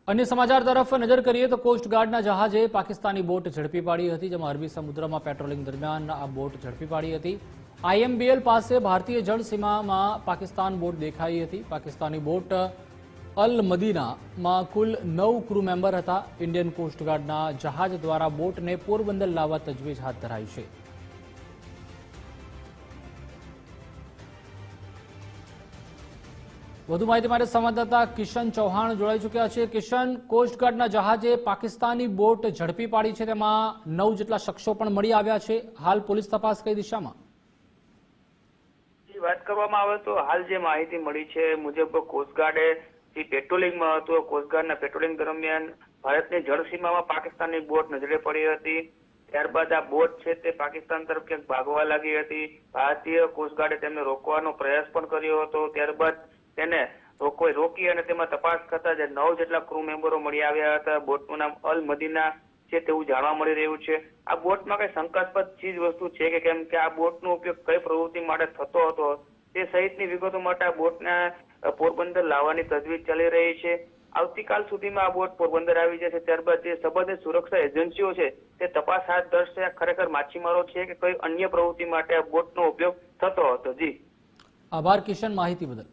अन्य समाचार तरफ नजर करिए तो कोस्टगार्डના જહાજે પાકિસ્તાની બોટ ઝડપી પાડી હતી, જેમાં અરબી સમુદ્રમાં પેટ્રોલિંગ દરમિયાન આ બોટ ઝડપી પાડી હતી। IMBL પાસે ભારતીય જળસીમામાં પાકિસ્તાન બોટ દેખાઈ હતી। પાકિસ્તાની બોટ અલ મદીનામાં કુલ 9 ક્રૂ મેમ્બર હતા। ઇન્ડિયન કોસ્ટગાર્ડના જહાજ દ્વારા બોટને પોરબંદર લાવવા તજવીજ હાથ ધરાઈ છે। વધુ માહિતી માટે સંવાદદાતા કિશન ચૌહાણ જોડાઈ ચૂક્યા છે। કિશન, કોસ્ટગાર્ડના જહાજે પાકિસ્તાની બોટ ઝડપી પાડી છે, તેમાં 9 જેટલા શખ્સો પણ મળી આવ્યા છે। હાલ પોલીસ તપાસ કઈ દિશામાં? વાત કરવામાં આવે તો હાલ જે માહિતી મળી છે મુજબ કોસ્ટગાર્ડે જે પેટ્રોલિંગમાં હતો, કોસ્ટગાર્ડના પેટ્રોલિંગ દરમિયાન ભારતની જળસીમામાં પાકિસ્તાનની બોટ નજરે પડી હતી। ત્યારબાદ આ બોટ છે તે પાકિસ્તાન તરફ ક્યાંક ભાગવા લાગી હતી। ભારતીય કોસ્ટગાર્ડે તેમને રોકવાનો પ્રયાસ પણ કર્યો હતો। ત્યારબાદ તેને રોકી અને તેમાં તપાસ કરતા જે 9 જેટલા ક્રૂ મેમ્બરો મળી આવ્યા હતા। બોટનું નામ અલ મદીના છે તેવું જાણવા મળી રહ્યું છે। આ બોટમાં કઈ શંકાસ્પદ ચીજ વસ્તુ છે કે કેમ, કે આ બોટનો ઉપયોગ કઈ પ્રવૃત્તિ માટે થતો હતો તે સહિતની વિગતો માટે આ બોટને પોરબંદર લાવવાની તજવીજ ચાલી રહી છે। આવતીકાલ સુધીમાં આ બોટ પોરબંદર આવી જશે। ત્યારબાદ જે સંબંધિત સુરક્ષા એજન્સીઓ છે તે તપાસ હાથ ધરશે ખરેખર માછીમારો છે કે કોઈ અન્ય પ્રવૃત્તિ માટે આ બોટનો ઉપયોગ થતો હતો। જી આભાર કિશન, માહિતી બદલ।